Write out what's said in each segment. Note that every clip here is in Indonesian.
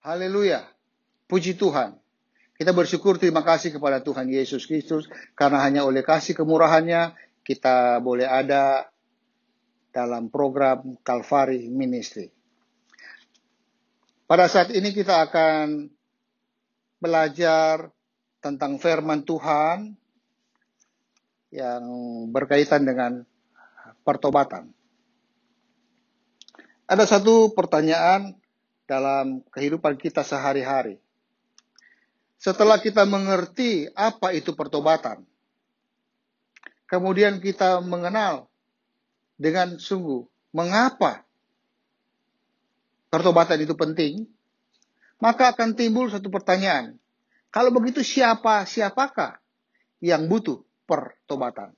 Haleluya. Puji Tuhan. Kita bersyukur, terima kasih kepada Tuhan Yesus Kristus, karena hanya oleh kasih kemurahannya kita boleh ada dalam program Calvary Ministry. Pada saat ini kita akan belajar tentang firman Tuhan yang berkaitan dengan pertobatan. Ada satu pertanyaan dalam kehidupan kita sehari-hari. Setelah kita mengerti apa itu pertobatan, kemudian kita mengenal dengan sungguh mengapa pertobatan itu penting, maka akan timbul satu pertanyaan. Kalau begitu siapakah yang butuh pertobatan?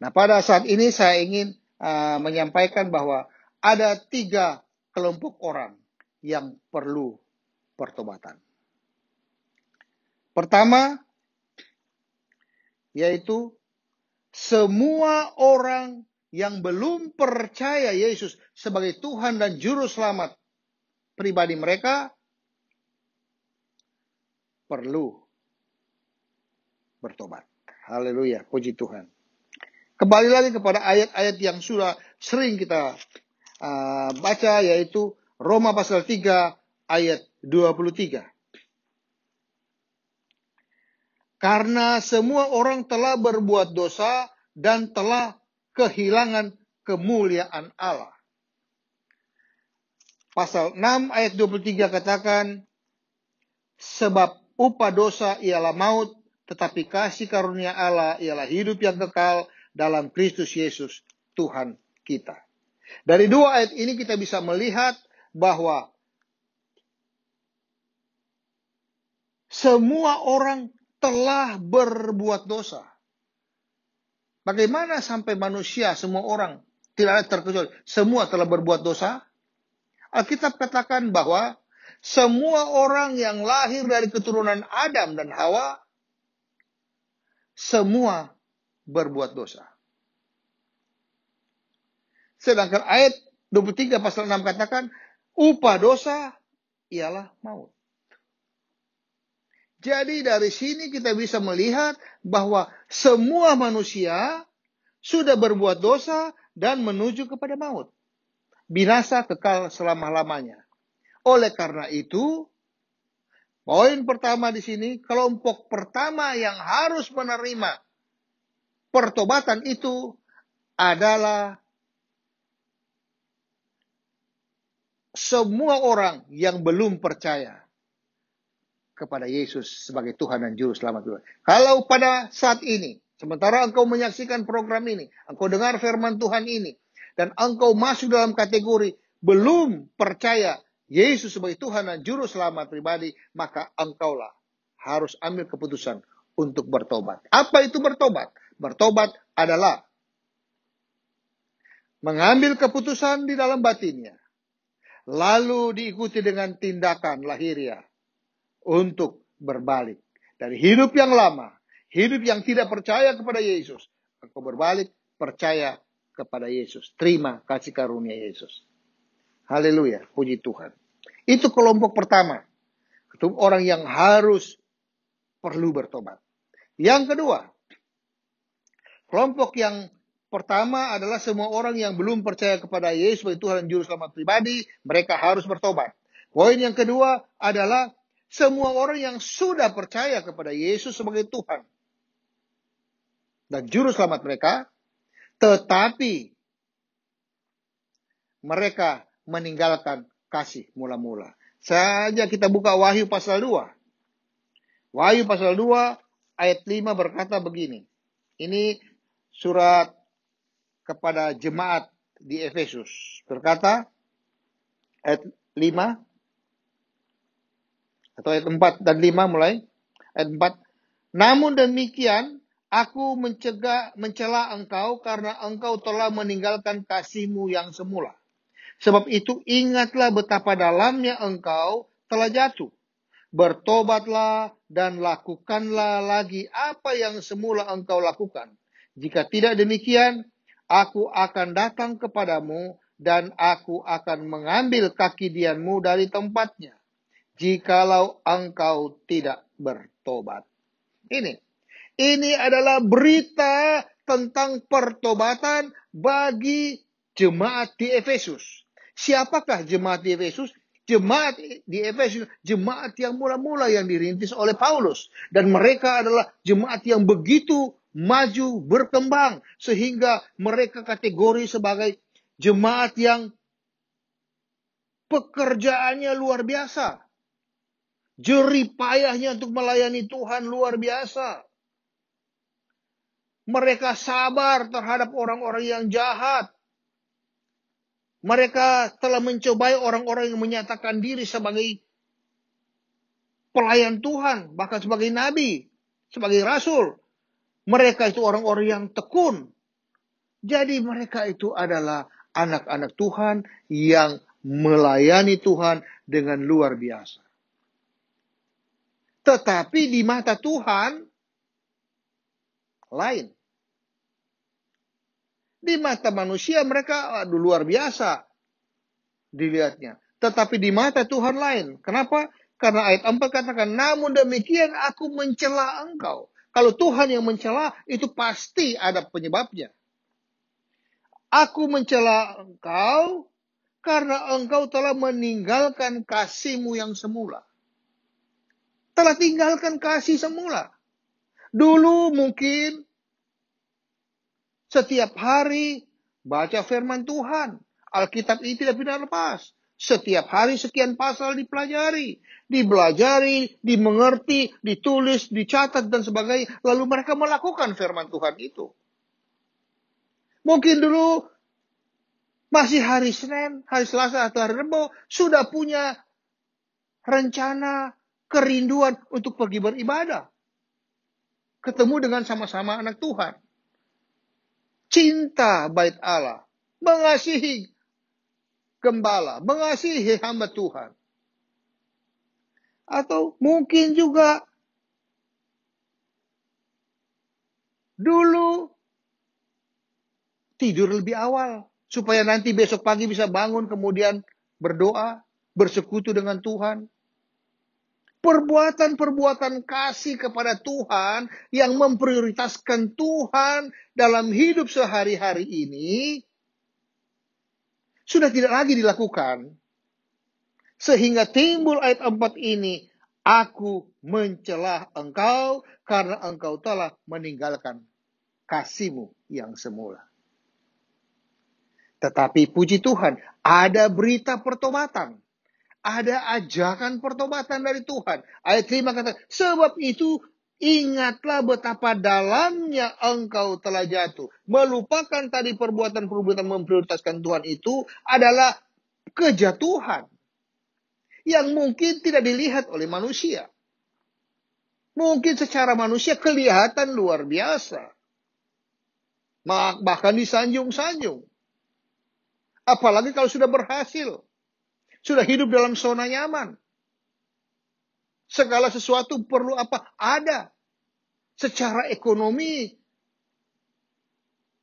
Nah, pada saat ini saya ingin menyampaikan bahwa ada 3 kelompok orang yang perlu pertobatan. Pertama, yaitu semua orang yang belum percaya Yesus sebagai Tuhan dan Juru Selamat pribadi mereka perlu bertobat. Haleluya, puji Tuhan. Kembali lagi kepada ayat-ayat yang sudah sering kita baca, yaitu Roma pasal 3 ayat 23. Karena semua orang telah berbuat dosa dan telah kehilangan kemuliaan Allah. Pasal 6 ayat 23 katakan, sebab upah dosa ialah maut, tetapi kasih karunia Allah ialah hidup yang kekal dalam Kristus Yesus Tuhan kita. Dari 2 ayat ini kita bisa melihat bahwa semua orang telah berbuat dosa. Bagaimana sampai manusia, semua orang, tidak ada terkecuali, semua telah berbuat dosa? Alkitab katakan bahwa semua orang yang lahir dari keturunan Adam dan Hawa, semua berbuat dosa. Sedangkan ayat 23 pasal 6 katakan, upah dosa ialah maut. Jadi dari sini kita bisa melihat bahwa semua manusia sudah berbuat dosa dan menuju kepada maut. Binasa kekal selama-lamanya. Oleh karena itu, poin pertama di sini, kelompok pertama yang harus menerima pertobatan itu adalah semua orang yang belum percaya kepada Yesus sebagai Tuhan dan Juru Selamat. Kalau pada saat ini, sementara engkau menyaksikan program ini, engkau dengar firman Tuhan ini, dan engkau masuk dalam kategori belum percaya Yesus sebagai Tuhan dan Juru Selamat pribadi, maka engkaulah harus ambil keputusan untuk bertobat. Apa itu bertobat? Bertobat adalah mengambil keputusan di dalam batinnya, lalu diikuti dengan tindakan lahiriah untuk berbalik dari hidup yang lama, hidup yang tidak percaya kepada Yesus. Engkau berbalik, percaya kepada Yesus. Terima kasih karunia Yesus. Haleluya, puji Tuhan. Itu kelompok pertama. Orang yang harus perlu bertobat. Yang kedua, kelompok yang pertama adalah semua orang yang belum percaya kepada Yesus sebagai Tuhan dan Juru Selamat pribadi. Mereka harus bertobat. Poin yang kedua adalah semua orang yang sudah percaya kepada Yesus sebagai Tuhan dan Juru Selamat mereka, tetapi mereka meninggalkan kasih mula-mula. Saja kita buka Wahyu pasal 2. Wahyu pasal 2 ayat 5 berkata begini. Ini surat kepada jemaat di Efesus. Berkata, ayat 5, atau ayat 4 dan 5 mulai. Ayat 4. Namun demikian, aku mencela engkau karena engkau telah meninggalkan kasihmu yang semula. Sebab itu ingatlah betapa dalamnya engkau telah jatuh. Bertobatlah dan lakukanlah lagi apa yang semula engkau lakukan. Jika tidak demikian, aku akan datang kepadamu dan aku akan mengambil kaki dianmu dari tempatnya, jikalau engkau tidak bertobat. Ini adalah berita tentang pertobatan bagi jemaat di Efesus. Siapakah jemaat di Efesus? Jemaat di Efesus, jemaat yang mula-mula yang dirintis oleh Paulus. Dan mereka adalah jemaat yang begitu maju, berkembang. Sehingga mereka kategori sebagai jemaat yang pekerjaannya luar biasa. Jerih payahnya untuk melayani Tuhan luar biasa. Mereka sabar terhadap orang-orang yang jahat. Mereka telah mencobai orang-orang yang menyatakan diri sebagai pelayan Tuhan, bahkan sebagai nabi, sebagai rasul. Mereka itu orang-orang yang tekun. Jadi mereka itu adalah anak-anak Tuhan yang melayani Tuhan dengan luar biasa. Tetapi di mata Tuhan, lain. Di mata manusia mereka luar biasa dilihatnya. Tetapi di mata Tuhan lain. Kenapa? Karena ayat 4 katakan, namun demikian aku mencela engkau. Kalau Tuhan yang mencela, itu pasti ada penyebabnya. Aku mencela engkau karena engkau telah meninggalkan kasihmu yang semula. Telah tinggalkan kasih semula. Dulu mungkin setiap hari baca firman Tuhan. Alkitab ini tidak pernah lepas. Setiap hari sekian pasal dipelajari, dimengerti, ditulis, dicatat dan sebagainya. Lalu mereka melakukan firman Tuhan itu. Mungkin dulu masih hari Senin, hari Selasa atau hari Rabu sudah punya rencana, kerinduan untuk pergi beribadah. Ketemu dengan sama-sama anak Tuhan. Cinta bait Allah, mengasihi gembala, mengasihi hamba Tuhan. Atau mungkin juga dulu tidur lebih awal, supaya nanti besok pagi bisa bangun kemudian berdoa, bersekutu dengan Tuhan. Perbuatan-perbuatan kasih kepada Tuhan yang memprioritaskan Tuhan dalam hidup sehari-hari ini sudah tidak lagi dilakukan. Sehingga timbul ayat 4 ini, aku mencela engkau karena engkau telah meninggalkan kasihmu yang semula. Tetapi puji Tuhan, ada berita pertobatan. Ada ajakan pertobatan dari Tuhan. Ayat 5 kata, sebab itu ingatlah betapa dalamnya engkau telah jatuh. Melupakan tadi perbuatan-perbuatan memprioritaskan Tuhan itu adalah kejatuhan. Yang mungkin tidak dilihat oleh manusia. Mungkin secara manusia kelihatan luar biasa. Bahkan disanjung-sanjung. Apalagi kalau sudah berhasil. Sudah hidup dalam zona nyaman. Segala sesuatu perlu apa? Ada. Secara ekonomi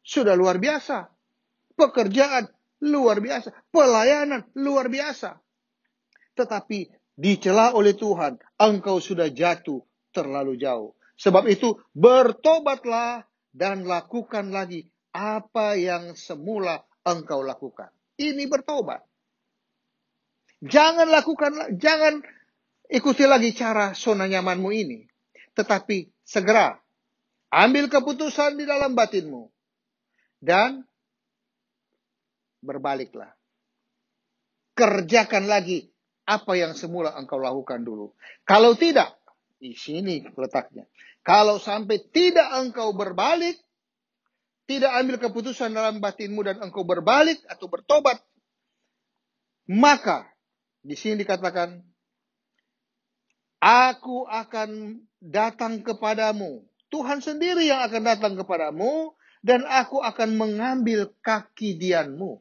sudah luar biasa. Pekerjaan luar biasa. Pelayanan luar biasa. Tetapi dicela oleh Tuhan, engkau sudah jatuh terlalu jauh. Sebab itu bertobatlah dan lakukan lagi apa yang semula engkau lakukan. Ini bertobat. Jangan ikuti lagi cara zona nyamanmu ini. Tetapi segera ambil keputusan di dalam batinmu. Dan berbaliklah. Kerjakan lagi apa yang semula engkau lakukan dulu. Kalau tidak, di sini letaknya. Kalau sampai tidak engkau berbalik, tidak ambil keputusan dalam batinmu dan engkau berbalik atau bertobat, maka di sini dikatakan, aku akan datang kepadamu. Tuhan sendiri yang akan datang kepadamu. Dan aku akan mengambil kaki dianmu.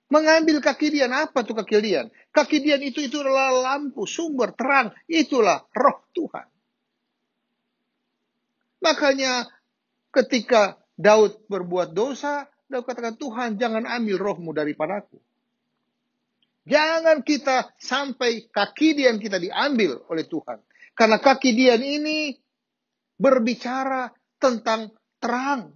Mengambil kaki dian. Apa tuh kaki dian? Kaki dian itu adalah lampu, sumber terang. Itulah roh Tuhan. Makanya ketika Daud berbuat dosa, Daud katakan, Tuhan jangan ambil rohmu daripadaku. Jangan kita sampai kaki dian kita diambil oleh Tuhan. Karena kaki dian ini berbicara tentang terang.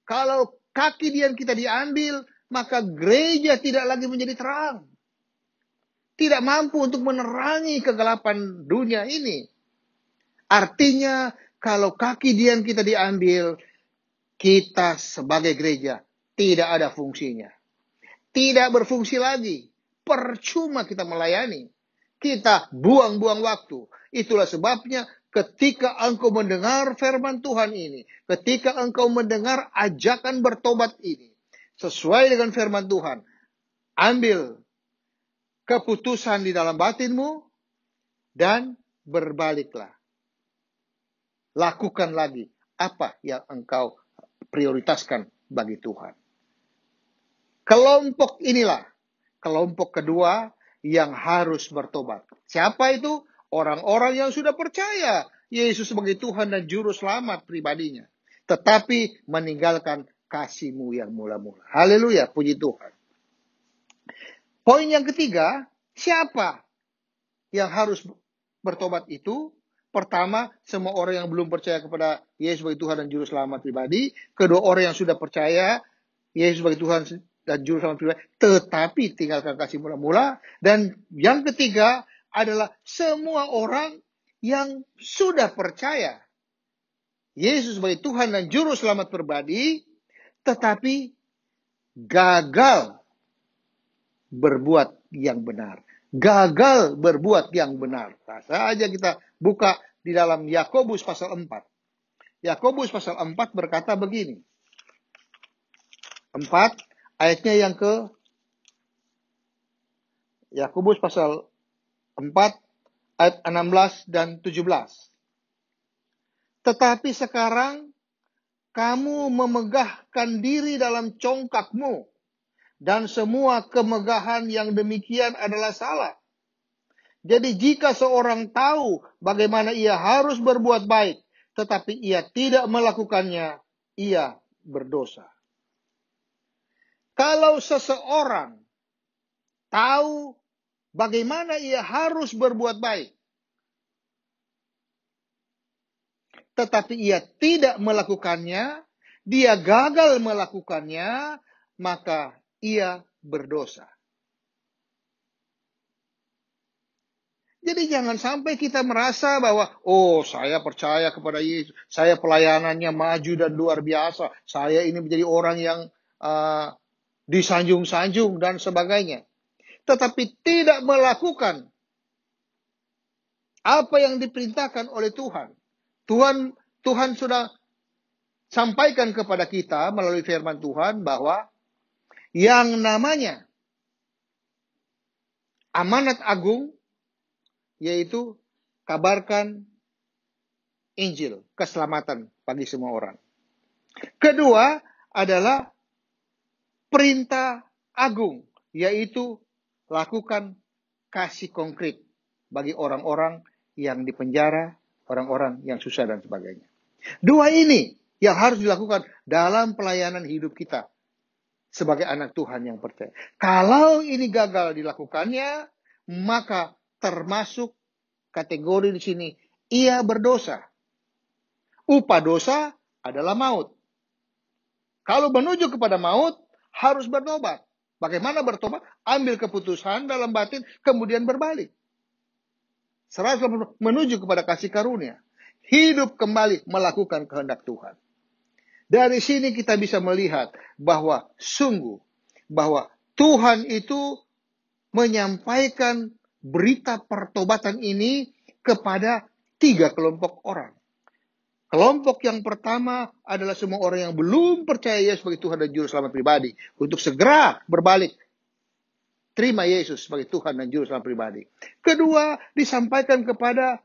Kalau kaki dian kita diambil, maka gereja tidak lagi menjadi terang. Tidak mampu untuk menerangi kegelapan dunia ini. Artinya, kalau kaki dian kita diambil, kita sebagai gereja tidak ada fungsinya. Tidak berfungsi lagi. Percuma kita melayani. Kita buang-buang waktu. Itulah sebabnya ketika engkau mendengar firman Tuhan ini, ketika engkau mendengar ajakan bertobat ini, sesuai dengan firman Tuhan, ambil keputusan di dalam batinmu dan berbaliklah. Lakukan lagi apa yang engkau prioritaskan bagi Tuhan. Kelompok inilah, kelompok kedua yang harus bertobat. Siapa itu? Orang-orang yang sudah percaya Yesus sebagai Tuhan dan Juru Selamat pribadinya. Tetapi meninggalkan kasih-Mu yang mula-mula. Haleluya, puji Tuhan. Poin yang ketiga, siapa yang harus bertobat itu? Pertama, semua orang yang belum percaya kepada Yesus sebagai Tuhan dan Juru Selamat pribadi. Kedua, orang yang sudah percaya Yesus sebagai Tuhan dan Juru Selamat pribadi, tetapi tinggalkan kasih mula-mula. Dan yang ketiga adalah semua orang yang sudah percaya Yesus sebagai Tuhan dan Juru Selamat pribadi, tetapi gagal berbuat yang benar. Gagal berbuat yang benar. Nah, saja kita buka di dalam Yakobus pasal 4. Yakobus pasal 4 berkata begini. 4 ayatnya yang ke Yakobus pasal 4 ayat 16 dan 17. Tetapi sekarang kamu memegahkan diri dalam congkakmu, dan semua kemegahan yang demikian adalah salah. Jadi jika seorang tahu bagaimana ia harus berbuat baik, tetapi ia tidak melakukannya, ia berdosa. Kalau seseorang tahu bagaimana ia harus berbuat baik, tetapi ia tidak melakukannya, dia gagal melakukannya, maka ia berdosa. Jadi jangan sampai kita merasa bahwa, oh saya percaya kepada Yesus, saya pelayanannya maju dan luar biasa, saya ini menjadi orang yang disanjung-sanjung dan sebagainya. Tetapi tidak melakukan apa yang diperintahkan oleh Tuhan. Tuhan sudah sampaikan kepada kita melalui firman Tuhan bahwa yang namanya amanat agung, yaitu kabarkan Injil, keselamatan bagi semua orang. Kedua adalah perintah agung, yaitu lakukan kasih konkret bagi orang-orang yang dipenjara, orang-orang yang susah dan sebagainya. Dua ini yang harus dilakukan dalam pelayanan hidup kita sebagai anak Tuhan yang percaya. Kalau ini gagal dilakukannya, maka termasuk kategori di sini, ia berdosa. Upah dosa adalah maut. Kalau menuju kepada maut, harus bertobat. Bagaimana bertobat? Ambil keputusan dalam batin, kemudian berbalik. 180 menuju kepada kasih karunia. Hidup kembali melakukan kehendak Tuhan. Dari sini kita bisa melihat bahwa sungguh bahwa Tuhan itu menyampaikan berita pertobatan ini kepada 3 kelompok orang. Kelompok yang pertama adalah semua orang yang belum percaya Yesus sebagai Tuhan dan Juru Selamat pribadi, untuk segera berbalik, terima Yesus sebagai Tuhan dan Juru Selamat pribadi. Kedua, disampaikan kepada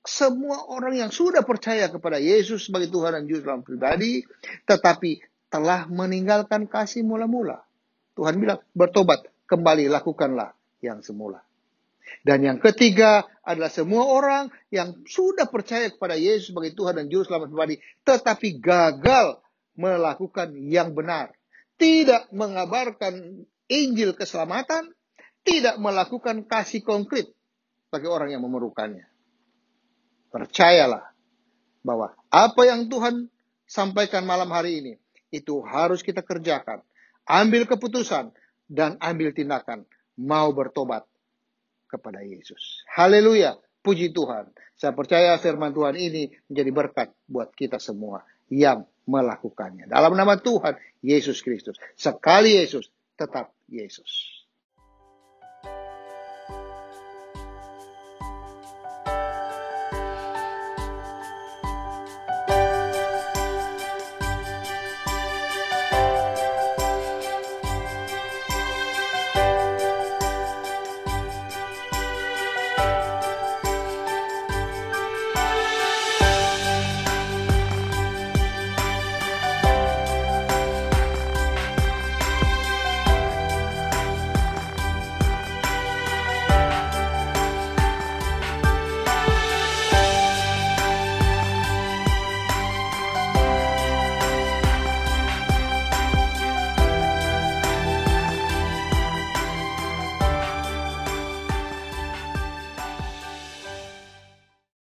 semua orang yang sudah percaya kepada Yesus sebagai Tuhan dan Juru Selamat pribadi, tetapi telah meninggalkan kasih mula-mula. Tuhan bilang, bertobat, kembali lakukanlah yang semula. Dan yang ketiga adalah semua orang yang sudah percaya kepada Yesus sebagai Tuhan dan Juru Selamat pribadi, tetapi gagal melakukan yang benar. tidak mengabarkan Injil keselamatan, tidak melakukan kasih konkret bagi orang yang memerlukannya. Percayalah bahwa apa yang Tuhan sampaikan malam hari ini, itu harus kita kerjakan. Ambil keputusan dan ambil tindakan. Mau bertobat kepada Yesus. Haleluya. Puji Tuhan. Saya percaya firman Tuhan ini menjadi berkat buat kita semua yang melakukannya. Dalam nama Tuhan Yesus Kristus. Sekali Yesus, tetap Yesus.